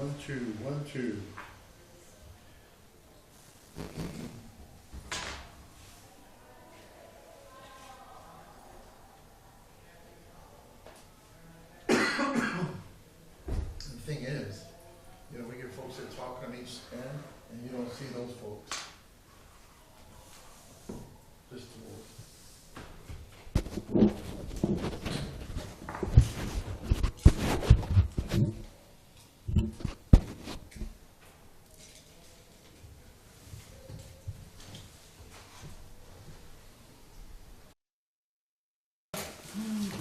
1, 2, 1, 2. The thing is, you know, we get folks that talk on each end, and you don't see those folks. Just a little.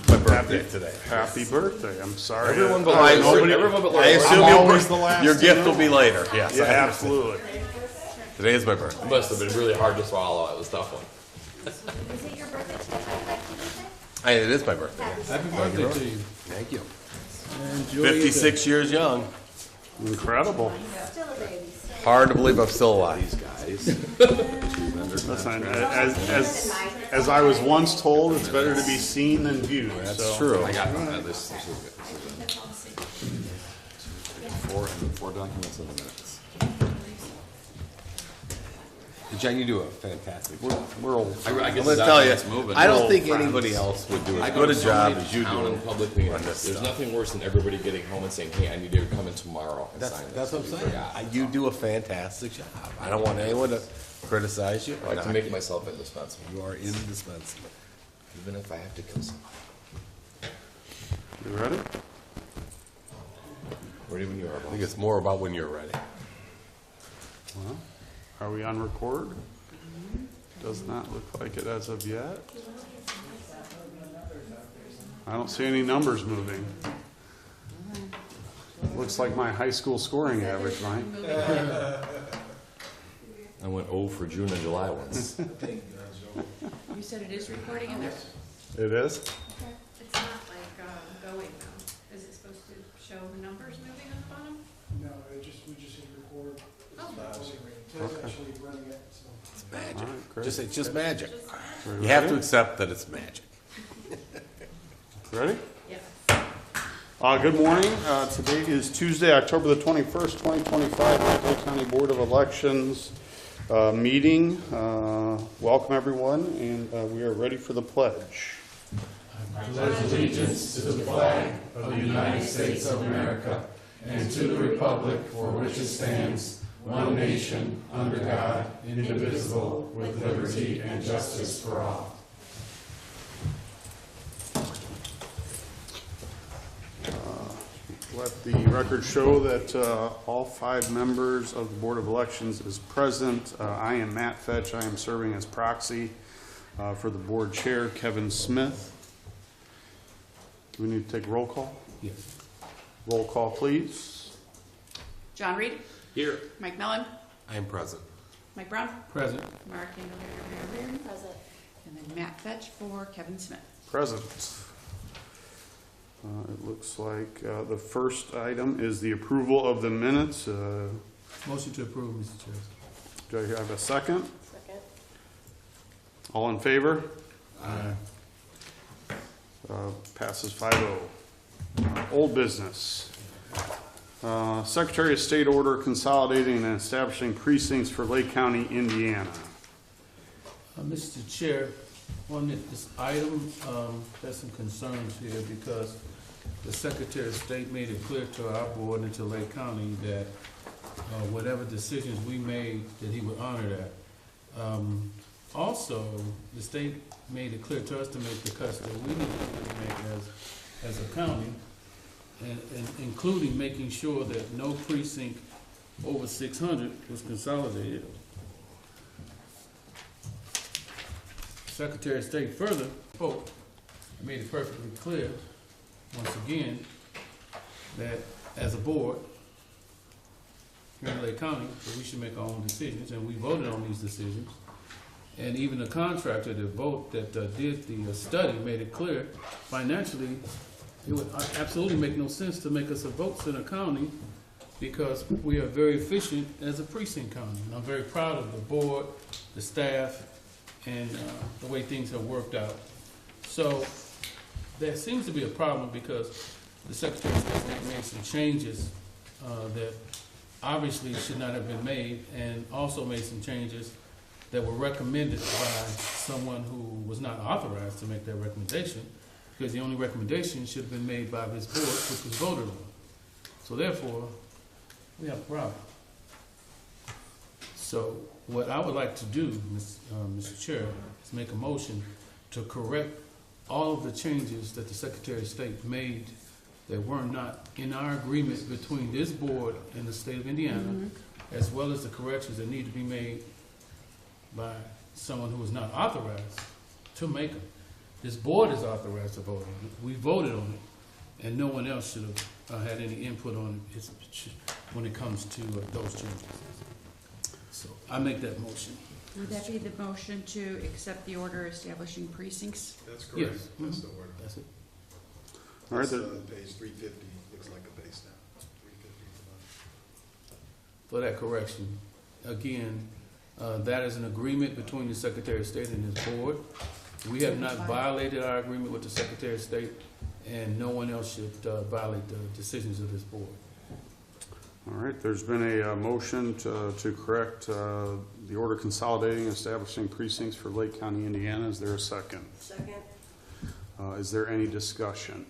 My birthday today. Happy birthday. I'm sorry. Everyone but I- Laura. Everyone but Laura. I assume I'm always the last your to gift know. will be later. Yes, Yeah, I understand. absolutely. Today is my birthday. It must have been really hard to swallow. It was a tough one. Is it your birthday today? It is my birthday. Yes. Happy birthday to you. Thank you. Enjoy your day. 56 years young. Incredible. Still a baby. Hard to believe I'm still alive. Listen, as I was once told, it's better to be seen than viewed. That's so. true. I got this. This is good. Four documents in the minutes. Jen, you do a fantastic job. We're old. I I'm guess gonna the tell you, document's moving. I don't We're think old anybody friends. else would do I as go good to a so job many as you town do. and public meetings. on this There's stuff. nothing worse than everybody getting home and saying, "Hey, I need you to come in tomorrow and That's sign this." what I'm saying. Yeah. You do a fantastic job. I don't want anyone to criticize you. I like to make myself indispensable, You are indispensable. even if I have to kill someone. You ready? Ready when you are, I think boss. it's more about when you're ready. Well, are we on record? Does not look like it as of yet. I don't see any numbers moving. Looks like my high school scoring average, Mike. I went 0 for June and July once. You said it is recording in there? It is? It's not like going though. Is it supposed to show the numbers moving on the bottom? No, we just hit record. Oh. Ted's actually running it, so. It's magic. All right, great. It's just magic. Are You have ready? to accept that it's magic. Ready? Yes. Good morning. Today is Tuesday, October the 21st, 2025, Lake County Board of Elections meeting. Welcome, everyone, and we are ready for the pledge. Let the record show that all 5 members of the Board of Elections is present. I am Matt Fetch. I am serving as proxy for the board chair, Kevin Smith. Do we need to take roll call? Yes. Roll call, please. John Reed, Here. Mike Mellon, I am present. Mike Brown, Present. Mark Engel, Present. and then Matt Fetch for Kevin Smith. Present. It looks like the first item is the approval of the minutes. Motion to approve, Mr. Chair. Do I have a second? Second. All in favor? Aye. Passes 5-0. Old business. Secretary of State order consolidating and establishing precincts for Lake County, Indiana. Mr. Chair, on this item, there's some concerns here because the Secretary of State made it clear to our board and to Lake County that whatever decisions we made, that he would honor that. Also, the state made it clear to us to make the cuts that we need to make as a county, and including making sure that no precinct over 600 was consolidated. Secretary of State further spoke, made it perfectly clear, once again, that as a board, here in Lake County, that we should make our own decisions, and we voted on these decisions. And even the contractor that did the study made it clear, financially, it would absolutely make no sense to make us a vote center county because we are very efficient as a precinct county. And I'm very proud of the board, the staff, and the way things have worked out. So there seems to be a problem because the Secretary of State made some changes that obviously should not have been made, and also made some changes that were recommended by someone who was not authorized to make that recommendation, because the only recommendation should have been made by this board, which was voted on. So therefore, we have a problem. So what I would like to do, Mr. Chair, is make a motion to correct all of the changes that the Secretary of State made that were not in our agreement between this board and the state of Indiana, as well as the corrections that need to be made by someone who is not authorized to make them. This board is authorized to vote on it. We voted on it, and no one else should have had any input on it when it comes to those changes. So I make that motion. Would that be the motion to accept the order establishing precincts? That's correct. Yes. That's the order. That's it. All right, It's, there- page 350, looks like a base now. 350. For that correction, again, that is an agreement between the Secretary of State and his board. We have not violated our agreement with the Secretary of State, and no one else should violate the decisions of this board. All right, there's been a motion to correct the order consolidating and establishing precincts for Lake County, Indiana. Is there a second? Second. Is there any discussion?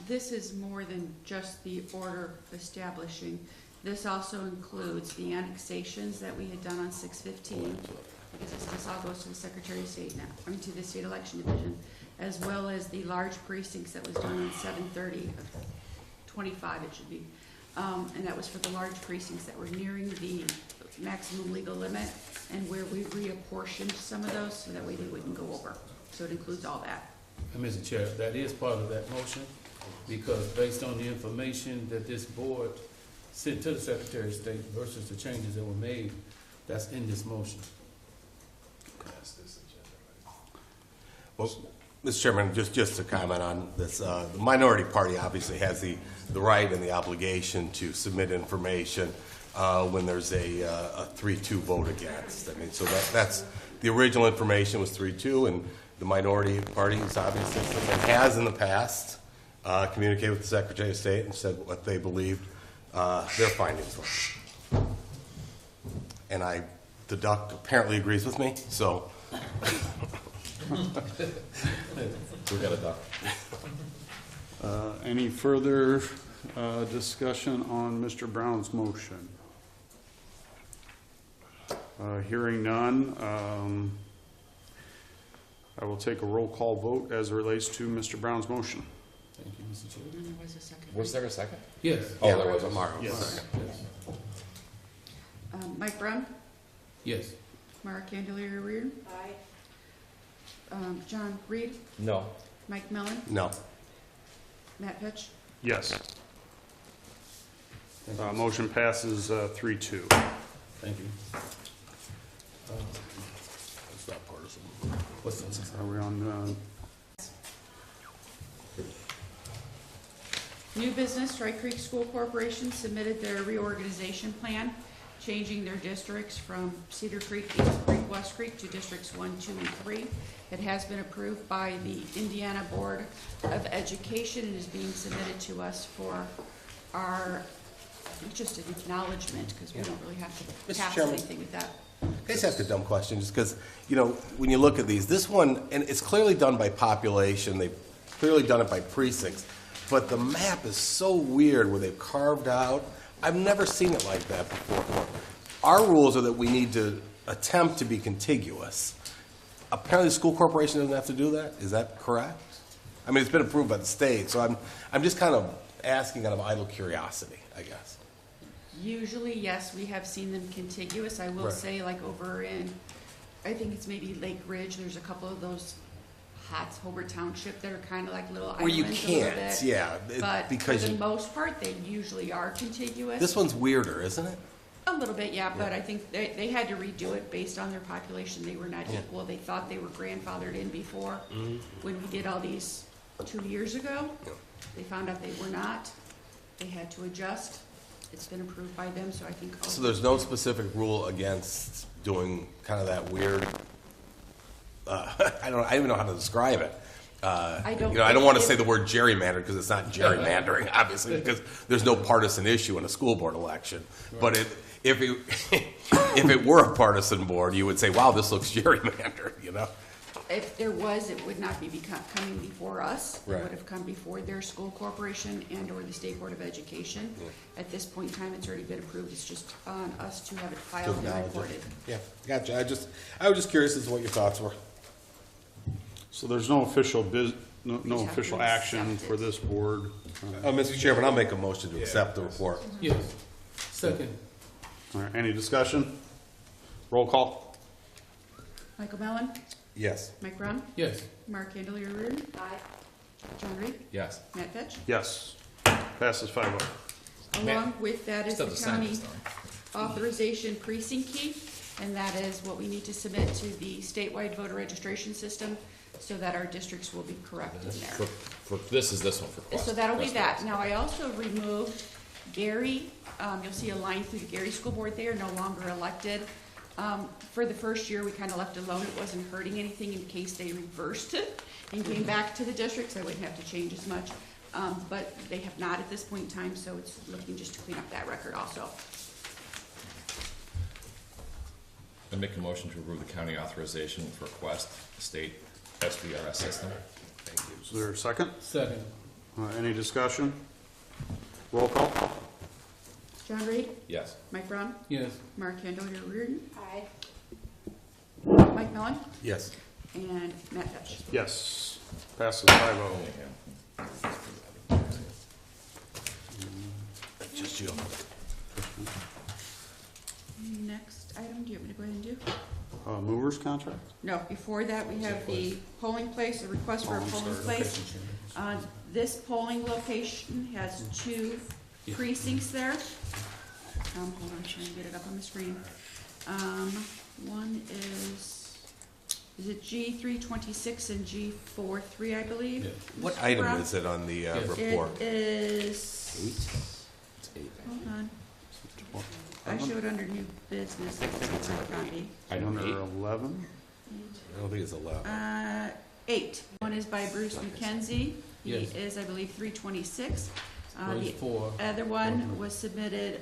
This is more than just the order establishing. This also includes the annexations that we had done on 6/15, because this all goes to the Secretary of State now, I mean, to the State Election Division, as well as the large precincts that was done on 7/30 of 25, it should be. And that was for the large precincts that were nearing the maximum legal limit, and where we reapportioned some of those, so that way they wouldn't go over. So it includes all that. And Mr. Chair, that is part of that motion, because based on the information that this board sent to the Secretary of State versus the changes that were made, that's in this motion. That's this agenda, right? Well, Mr. Chairman, just to comment on this, the minority party obviously has the right and the obligation to submit information when there's a 3-2 vote against. I mean, so that's, the original information was 3-2, and the minority party is obviously, and has in the past, communicated with the Secretary of State and said what they believed their findings were. And I deduct apparently agrees with me, so. We got it done. Any further discussion on Mr. Brown's motion? Hearing none, I will take a roll call vote as it relates to Mr. Brown's motion. Thank you, Mr. Chair. And there was a second. Was there a second? Yes. Oh, there was a Tomorrow. Yes. Mike Brown? Yes. Mara Candelaria Reardon? Aye. John Reed? No. Mike Mellon? No. Matt Pitch? Yes. Motion passes 3-2. Thank you. It's not partisan. What's this? Are we on, New business, Dry Creek School Corporation submitted their reorganization plan, changing their districts from Cedar Creek, East Creek, West Creek to districts 1, 2, and 3. It has been approved by the Indiana Board of Education and is being submitted to us for our, just an acknowledgement, because we don't really have to Mr. pass Chairman. anything with that. Can I just ask a dumb question? Just because, you know, when you look at these, this one, and it's clearly done by population, they've clearly done it by precincts, but the map is so weird where they've carved out. I've never seen it like that before. Our rules are that we need to attempt to be contiguous. Apparently, the school corporation doesn't have to do that. Is that correct? I mean, it's been approved by the state, so I'm just kind of asking out of idle curiosity, I guess. Usually, yes, we have seen them contiguous. I will Right. say, like over in, I think it's maybe Lake Ridge, there's a couple of those Hats Hobart Township that are kind of like little Where you islands a little can't, bit. yeah, But for because the you, most part, they usually are contiguous. this one's weirder, isn't it? A little bit, yeah, but I think they had to redo it based on their population. They were not Yeah. equal. They thought they were grandfathered in before. When we did all these 2 years ago, Yeah. they found out they were not. They had to adjust. It's been approved by them, so I think. So there's no specific rule against doing kind of that weird, I don't even know how to describe it. I don't I don't want to think say it- the word gerrymandered because it's not gerrymandering, obviously, because there's no partisan issue in a school board election. But if it were a partisan board, you would say, wow, this looks gerrymandered, you know? If there was, it would not be coming before us. It Right. would have come before their school corporation and/or the State Board of Education. At this point in time, it's already been approved. It's just on us to have it filed and acknowledge it. recorded. Yeah, gotcha. I was just curious as to what your thoughts were. So there's no official no just have official to action accept it. for this board. Mr. Chairman, I'll make a motion to accept the report. Yes. Second. All right, any discussion? Roll call? Michael Mellon, Yes. Mike Brown, Yes. Mark Candelario Reardon, Aye. John Reed, Yes. Matt Fetch. Yes. Passes 5-0. Along with that is Still the the same, county this time. authorization precinct key, and that is what we need to submit to the statewide voter registration system so that our districts will be correct in there. This is this one for Quest. So that'll be Quest that. Roads. Now, I also removed Gary, you'll see a line through the Gary School Board there, no longer elected. For the first year, we kind of left alone, it wasn't hurting anything in case they reversed it and came back to the districts, I wouldn't have to change as much. But they have not at this point in time, so it's looking just to clean up that record also. I make a motion to approve the county authorization for Quest State SVRS system. Is there a second? Second. Any discussion? Roll call? John Reed, Yes. Mike Brown, Yes. Mark Candelario Reardon, Aye. Mike Mellon, Yes. and Matt Fetch. Yes. Passes 5-0. Just you. Next item, do you want me to go ahead and do? Movers contract? No, before that, we have the polling place, a request for a polling place. This polling location has two precincts there. Hold on, I'm trying to get it up on the screen. One is it G326 and G43, I believe? Yeah. What Mr. item Brown? is it on the Yes. report? It is, It's 8. hold on, I showed under new business, it's my copy. Item Under 8. 11? I don't think it's allowed. 8. One is by Bruce McKenzie. He Yes. is, I believe, 326. Well, The it's 4. other one was submitted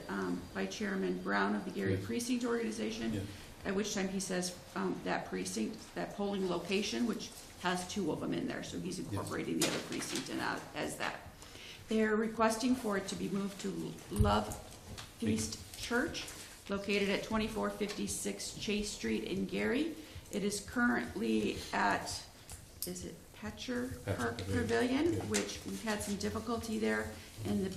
by Chairman Brown of the Gary Yes. Precinct Organization, Yeah. at which time he says that precinct, that polling location, which has two of them in there, so he's incorporating the other precinct in as that. They're requesting for it to be moved to Love Feast Church, located at 2456 Chase Street in Gary. It is currently at, is it Patcher Park Pavilion, which we've had some difficulty there in the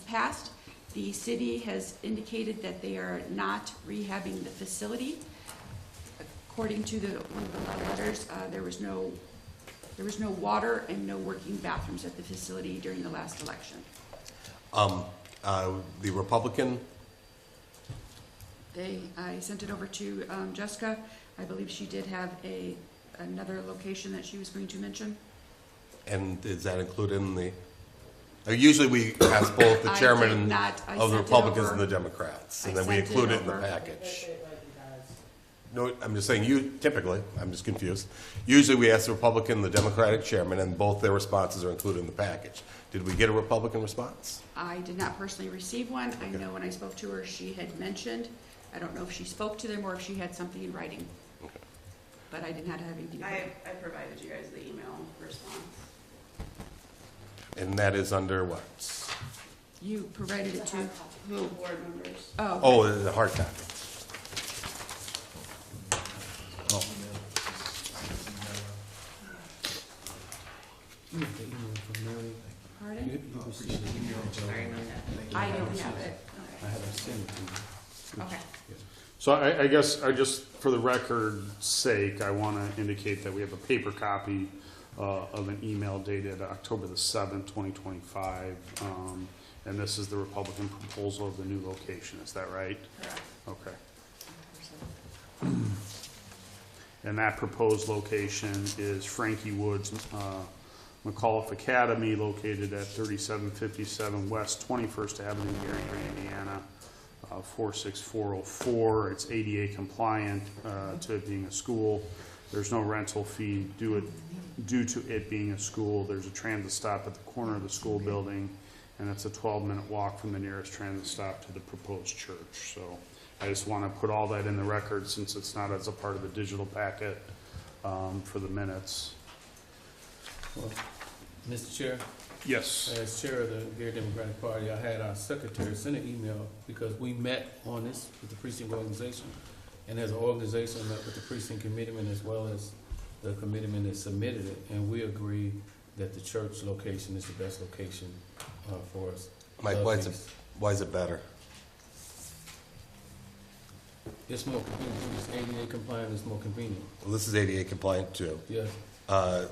past. The city has indicated that they are not rehabbing the facility. According to one of the letters, there was no water and no working bathrooms at the facility during the last election. The Republican, I sent it over to Jessica. I believe she did have another location that she was going to mention. and is that included in the, usually we ask both the I chairman did and- not. I of the sent it Republicans over. and the Democrats, and I then we sent it include it in the over. package. No, I'm just saying, typically, I'm just confused. Usually we ask the Republican and the Democratic chairman, and both their responses are included in the package. Did we get a Republican response? I did not personally receive one. I know when I spoke to her, she had mentioned, I don't know if she spoke to them or if she had something in writing. But I did not have anything. I provided you guys the email response. And that is under what? You provided it to who? Board members. Oh, The hard copy. You get the email from Mary. pardon? You received the email from Sorry about that. I don't have it. I had to send it to you. Okay. So I guess, for the record's sake, I want to indicate that we have a paper copy of an email dated October the 7th, 2025. And this is the Republican proposal of the new location, is that right? Correct. Okay. And that proposed location is Frankie Woods McAuliffe Academy, located at 3757 West 21st Avenue, Gary, Indiana, 46404. It's ADA compliant to it being a school. There's no rental fee due to it being a school. There's a transit stop at the corner of the school building, and it's a 12-minute walk from the nearest transit stop to the proposed church. So I just want to put all that in the record since it's not as a part of the digital packet for the minutes. Mr. Chair, Yes. as chair of the Gary Democratic Party, I had our secretary send an email because we met on this with the precinct organization. And as an organization, I met with the precinct committeeman as well as the committeeman that submitted it. And we agree that the church location is the best location for us. Mike, why is it better? It's more convenient. It's ADA compliant. It's more convenient. Well, this is ADA compliant too. Yes.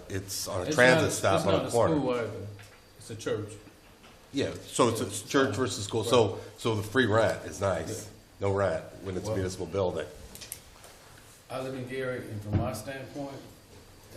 It's on a It's transit not- stop on a It's corner. not a school either. It's a church. Yeah, so it's a church versus school, so the free rent is nice, no rent when it's a Well- municipal building. I live in Gary, and from my standpoint,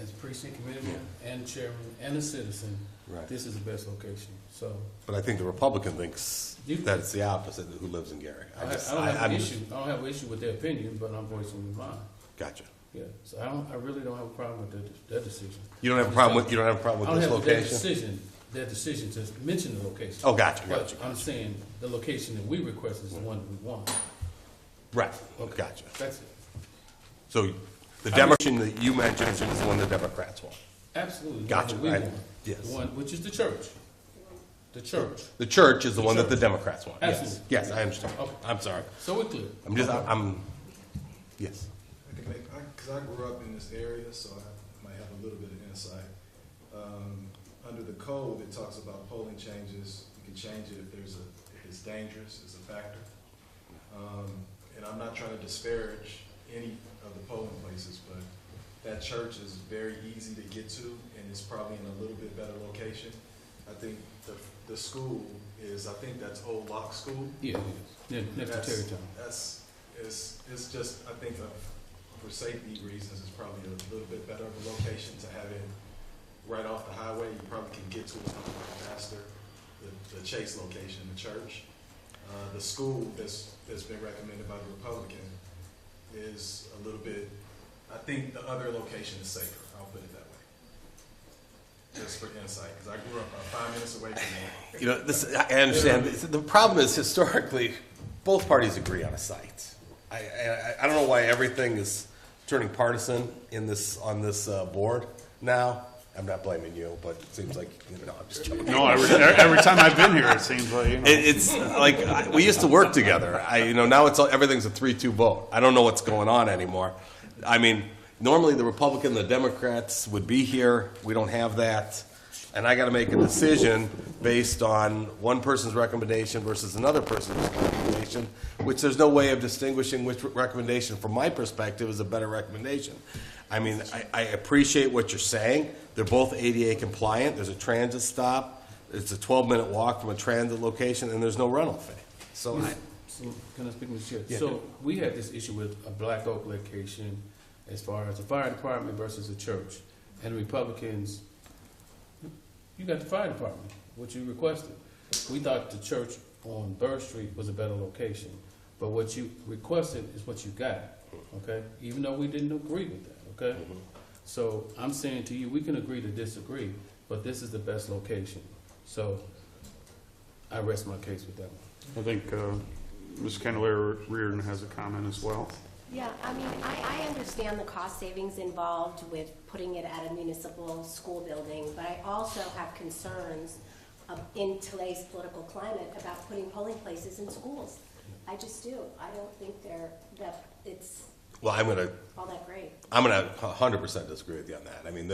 as precinct committeeman and chairman and a citizen, Right. this is the best location. So But I think the Republican thinks You- that it's the opposite, who lives in Gary. I don't have an issue. I don't have an issue with their opinion, but I'm voicing mine. Gotcha. Yeah. So I really don't have a problem with their decision. You don't have a problem with, I don't this have their location? decision to mention the location. Oh, gotcha, But gotcha. I'm saying the location that we request is the one that we want. Right, Okay. gotcha. That's it. So the Democrat that you mentioned is the one the Democrats want. Absolutely. the Gotcha, one that we right. want. Yes. The one, which is the church. The church. The church is the one that the church. Democrats want. Yes, Absolutely. yes, I understand. Okay. I'm sorry. So we're clear. Yes. I can make, because I grew up in this area, so I might have a little bit of insight. Under the code, it talks about polling changes. You can change it if it's dangerous, it's a factor. And I'm not trying to disparage any of the polling places, but that church is very easy to get to, and it's probably in a little bit better location. I think the school is, I think that's Old Lock School. Yeah, yeah. Next to Terrytown. It's just, I think for safety reasons, it's probably a little bit better of a location to have it right off the highway. You probably can get to it a lot faster. The Chase location, the church. The school that's been recommended by the Republican is a little bit, I think the other location is safer. I'll put it that way. Just for insight, because I grew up about 5 minutes away from there. I understand. The problem is historically, both parties agree on a site. I don't know why everything is turning partisan on this board now. I'm not blaming you, but it seems like, I'm just joking. No, every time I've been here, it seems like, It's like, we used to work together. Now everything's a 3-2 vote. I don't know what's going on anymore. I mean, normally the Republican and the Democrats would be here. We don't have that. And I got to make a decision based on one person's recommendation versus another person's recommendation, which there's no way of distinguishing which recommendation, from my perspective, is a better recommendation. I mean, I appreciate what you're saying. They're both ADA compliant. There's a transit stop. It's a 12-minute walk from a transit location, and there's no rental fee. So So, can I speak, Mr. Chair? Yeah. So, we had this issue with a Black Oak location as far as the fire department versus the church. And the Republicans, you got the fire department, which you requested. We thought the church on Third Street was a better location. But what you requested is what you got, okay? Even though we didn't agree with that, okay? So, I'm saying to you, we can agree to disagree, but this is the best location. So, I rest my case with that one. I think Ms. Candelaria Reardon has a comment as well. Yeah, I mean, I understand the cost savings involved with putting it at a municipal school building, but I also have concerns in today's political climate about putting polling places in schools. I just do. I don't think that it's well, I'm going to all that great. I'm going to 100% disagree with you on that. I mean,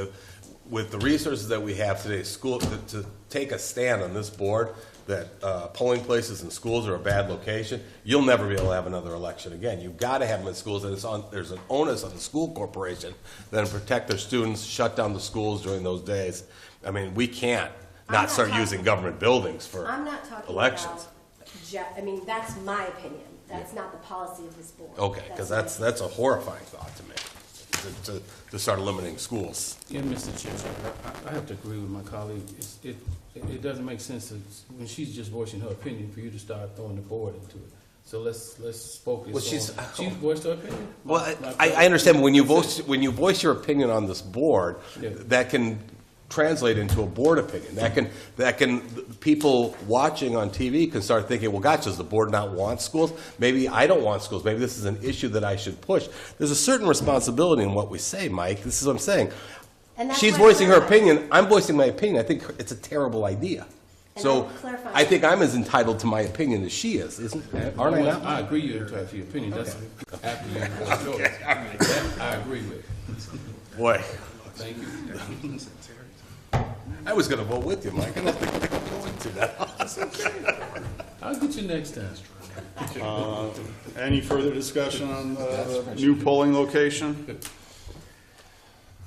with the resources that we have today, to take a stand on this board that polling places in schools are a bad location, you'll never be able to have another election again. You've got to have them in schools, and there's an onus on the school corporation then to protect their students, shut down the schools during those days. I mean, we can't not start using government buildings for I'm not talking elections. about, I mean, that's my opinion. That's not the policy of this board. Okay, because that's a horrifying thought to me, to start eliminating schools. Yeah, Mr. Chair, I have to agree with my colleague. It doesn't make sense when she's just voicing her opinion for you to start throwing the board into it. So let's focus Well, she's- on, she's voiced her opinion. Well, My- I understand, but when you voice your opinion on this board, Yeah. that can translate into a board opinion. That can, people watching on TV can start thinking, well, gosh, does the board not want schools? Maybe I don't want schools. Maybe this is an issue that I should push. There's a certain responsibility in what we say, Mike. This is what I'm saying. And that's She's why I voicing her clarified. opinion. I'm voicing my opinion. I think it's a terrible idea. And So I'm clarifying. I think I'm as entitled to my opinion as she is, aren't I not? I agree you entitled to your opinion, that's after you voice yours. That I agree with. Boy, Thank you. I was going to vote with you, Mike. I don't think I'm going to now. I'll get you next time. Any further discussion on the new polling location?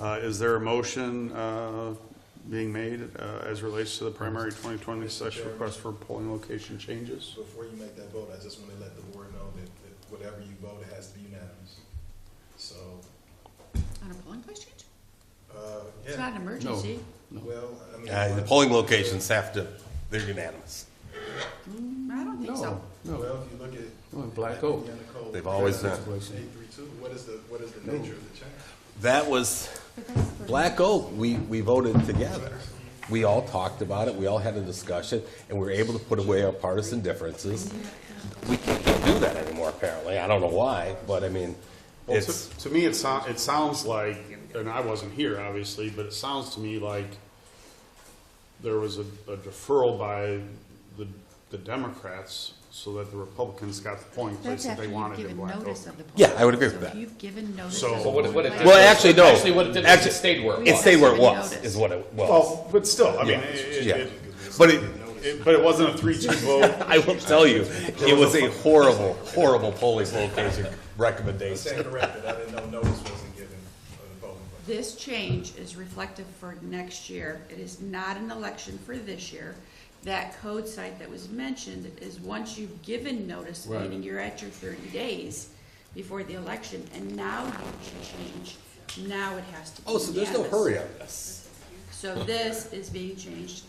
Is there a motion being made as relates to the primary 2026 request for polling location changes? Before you make that vote, I just want to let the board know that whatever you vote, it has to be unanimous. So, On a polling place change? It's yeah, not an emergency. well, I mean. The polling locations they're unanimous. I don't think so. No, Well, if you look at. no, Black Oak. Indiana Code, They've always been. 832, what is the nature of the change? That was Black Oak. We voted together. We all talked about it. We all had a discussion, and we were able to put away our partisan differences. We can't do that anymore, apparently. I don't know why, but I mean, Well, it's, to me, it sounds like, and I wasn't here, obviously, but it sounds to me like there was a deferral by the Democrats so that the Republicans got the polling place That's that after they you've wanted in given Black Oak. notice of the polling. Yeah, I would agree with So that. if you've given notice So- of the So what it polling did- place- well, actually, no. Actually, what it did was it stayed where it It was. stayed where it Given was, notice. is what it was. Well, but still, I mean, Yeah. But but it wasn't a 3-2 vote. I will tell you, it was a horrible, horrible polling location recommendation. Stand corrected, I didn't know notice wasn't given of the polling place. This change is reflective for next year. It is not an election for this year. That code site that was mentioned is once you've given notice, Right. meaning you're at your 30 days before the election, and now you can change, now it has to be Oh, so there's no unanimous. hurry on this. So this is being changed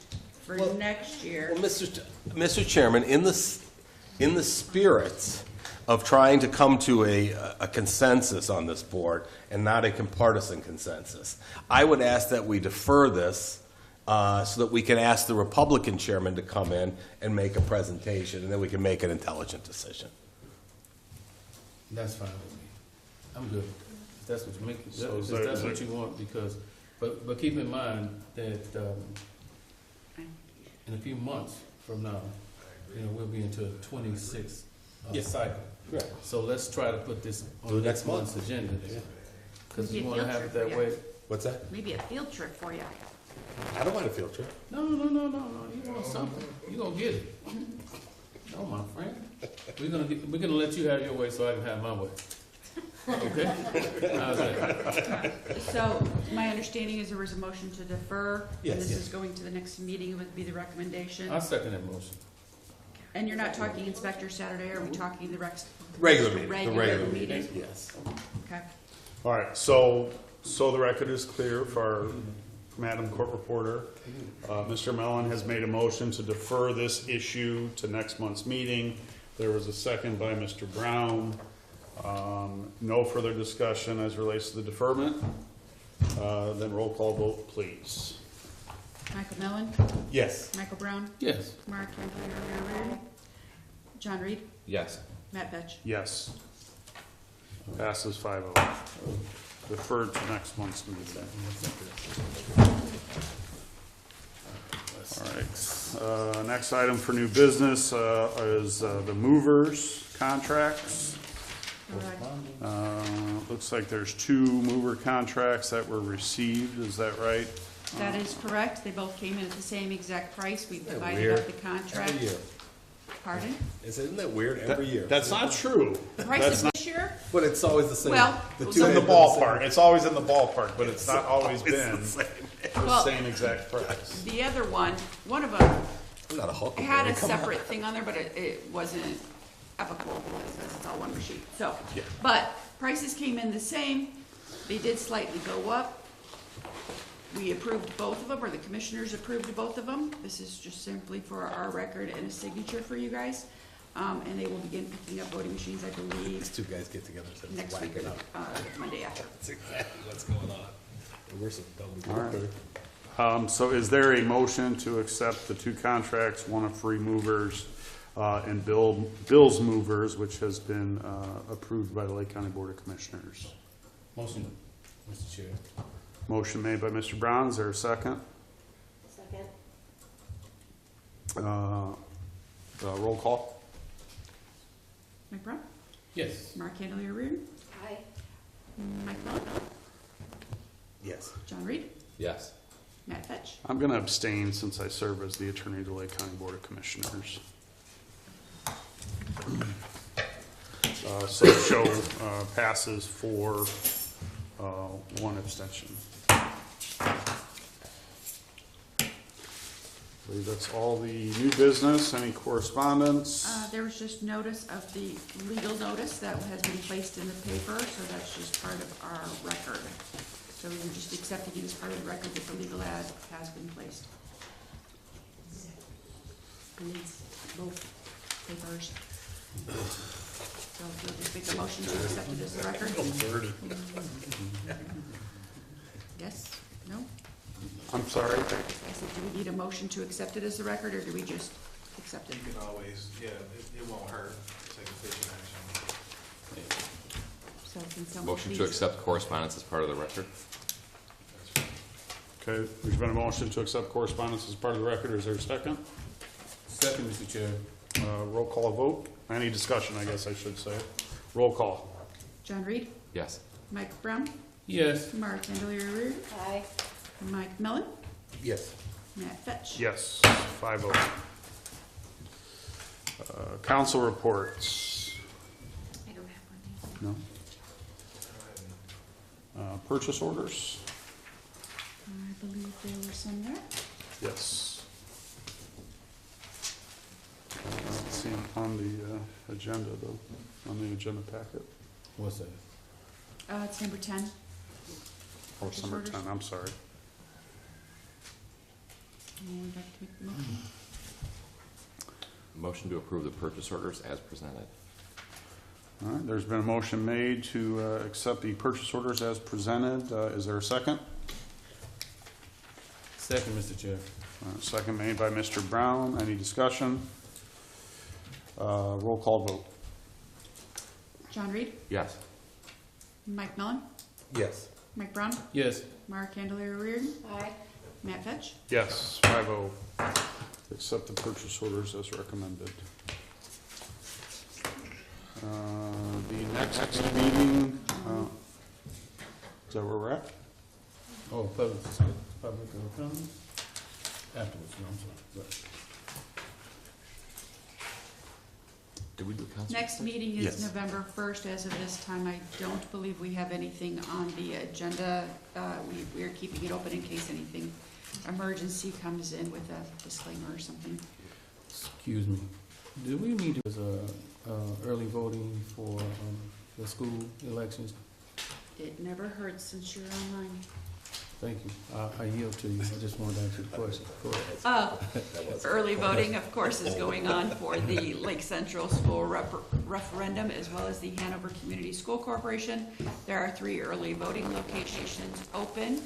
for Well- next year. Well, Mr. Chairman, in the spirit of trying to come to a consensus on this board and not a partisan consensus, I would ask that we defer this so that we can ask the Republican chairman to come in and make a presentation, and then we can make an intelligent decision. That's fine with me. I'm good. If that's what you make, So if is there- that's is what there- you want, because, but keep in mind that, in a few months from now, we'll be into a 26 Yeah. cycle. Right. So let's try to put this Do on it next next month. month's agenda then. Because Maybe you a want to field have it trip that for way. you. What's that? Maybe a field trip for you. I don't mind a field trip. No, you want something, you gonna get it. No, my friend. We're gonna let you have your way so I can have my way. Okay? How's that? So my understanding is there was a motion to defer. Yes. And this Yes. is going to the next meeting, it would be the recommendation. I second that motion. And you're not talking Inspector Saturday, are we talking the Regular meeting. The regular meeting? Yes. Okay. All right, so the record is clear for our Madam Court Reporter. Mr. Mellon has made a motion to defer this issue to next month's meeting. There was a second by Mr. Brown. No further discussion as relates to the deferment. Then roll call vote, please. Michael Mellon, Yes. Michael Brown, Yes. Mark Campbell, John Reed, Yes. Matt Vetch. Yes. Passes 5-0. Deferred to next month's meeting. All right. Next item for new business is the movers contracts. Looks like there's 2 mover contracts that were received. Is that right? That is correct, they both came in at the same exact price, we that divided weird? up the contract. Every year. Pardon? Isn't that weird? Every year. That's not true. Price That's of this year? But it's always the same. Well, The It's two in the have been ballpark. It's always in the ballpark, but it's not always It's been the same. the Well- same exact price. The other one of them I'm not a hooker. had a Come on. separate thing on there, but it wasn't applicable because it's all one sheet, so. Yeah. But prices came in the same, they did slightly go up. We approved both of them, or the commissioners approved both of them. This is just simply for our record and a signature for you guys. and they will begin picking up voting machines, I believe, These two guys get together, so it's next week, whacking up. Monday after. That's exactly what's going on. We're so dumb. All right. So is there a motion to accept the two contracts, one of Free Movers and Bill's Movers, which has been approved by the Lake County Board of Commissioners? Motion, Mr. Chair. Motion made by Mr. Brown, is there a second? Second? Roll call? Mike Brown? Yes. Mark Candelario Reardon? Aye. Mike Miller? Yes. John Reed? Yes. Matt Fetch? I'm going to abstain since I serve as the attorney of the Lake County Board of Commissioners. So show passes for one abstention. I believe that's all the new business. Any correspondence? There was just notice of the legal notice that has been placed in the paper, so that's just part of our record. So we were just accepting it as part of the record that the legal ad has been placed. Needs both papers. So we'll just make a motion to accept it as the record. Yes? No? I'm sorry? I said, do we need a motion to accept it as the record, or do we just accept it? You can always, yeah, it won't hurt to take official action. So can someone Motion to please- accept correspondence as part of the record? Okay, there's been a motion to accept correspondence as part of the record. Is there a second? Second, Mr. Chair. Roll call vote. Any discussion, I guess I should say. Roll call. John Reed? Yes. Mike Brown? Yes. Mark Candelario Reardon? Aye. Mike Mellon? Yes. Matt Fetch? Yes, 5-0. Council reports. I don't have one. No. Purchase orders. I believe there were some there. Yes. Let's see, on the agenda though, on the agenda packet. What's that? It's number 10. Oh, it's number 10, I'm sorry. Anyone would like to make the motion? Motion to approve the purchase orders as presented. All right, there's been a motion made to accept the purchase orders as presented. Is there a second? Second, Mr. Chair. Second made by Mr. Brown. Any discussion? Roll call vote. John Reed? Yes. Mike Mellon? Yes. Mike Brown? Yes. Mark Candelario Reardon? Aye. Matt Fetch? Yes, 5-0. Accept the purchase orders as recommended. The next meeting, is that where we're at? Oh, public comment? Afterwards, no, I'm sorry. Did we do council? Next meeting is Yes. November 1st. As of this time, I don't believe we have anything on the agenda. We are keeping it open in case anything emergency comes in with a disclaimer or something. Excuse me. Do we need to, early voting for, the school elections? It never hurts since you're online. Thank you. I yield to you. I just wanted to answer the question. Go ahead. Early voting, of course, is going on for the Lake Central School referendum as well as the Hanover Community School Corporation. There are 3 early voting locations open,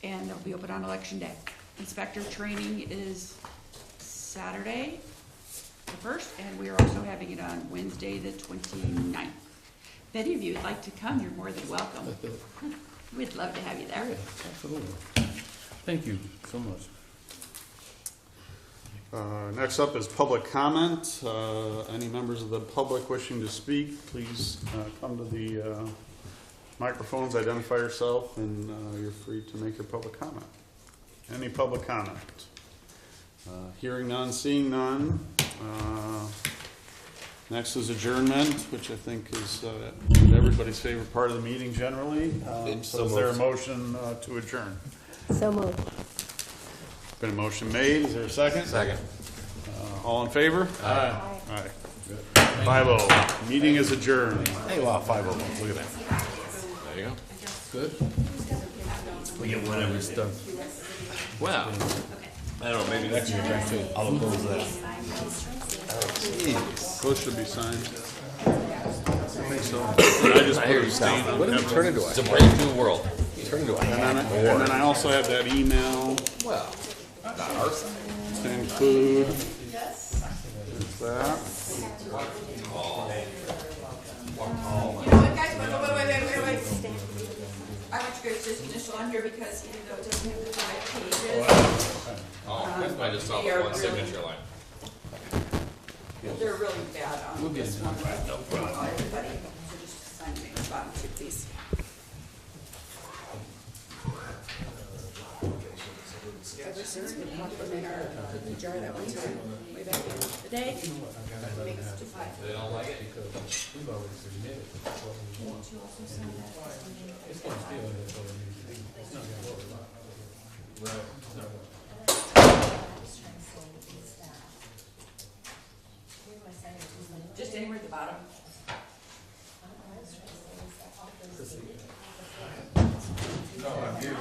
and they'll be open on Election Day. Inspector training is Saturday, the 1st, and we are also having it on Wednesday, the 29th. If any of you would like to come, you're more than welcome. We'd love to have you there. Yeah, absolutely. Thank you so much. Next up is public comment. Any members of the public wishing to speak, please come to the microphones, identify yourself, and you're free to make your public comment. Any public comment? Hearing none, seeing none. Next is adjournment, which I think is everybody's favorite part of the meeting generally. So is there a motion to adjourn? So moved. Been a motion made. Is there a second? Second. All in favor? Aye. Aye. 5-0. Meeting is adjourned. Hey, wow, 5-0. Look at that. There you go. Good? We get whatever stuff. Wow. I don't know, maybe next year, I'll oppose that. Those should be signed. I think so. And I just put abstain on What did it turn into? It's a brave new world. Turn into a And then I also have that email Well, not our side. to include. There's that. You know what, guys, wait. I want you guys to just initial on here because even though it doesn't have the 5 pages, Oh, that's why I just saw They are one really- signature line. they're really bad on this one. Everybody, so just sign me the bottom two, please. Ever since we popped them in our jar that one time, way back in the day, makes us just like. They don't like it? We've already submitted what we want. It's gonna still, that's what it needs to be. It's not gonna work a lot. Right. It's not gonna- Just anywhere at the bottom. No, I'm giving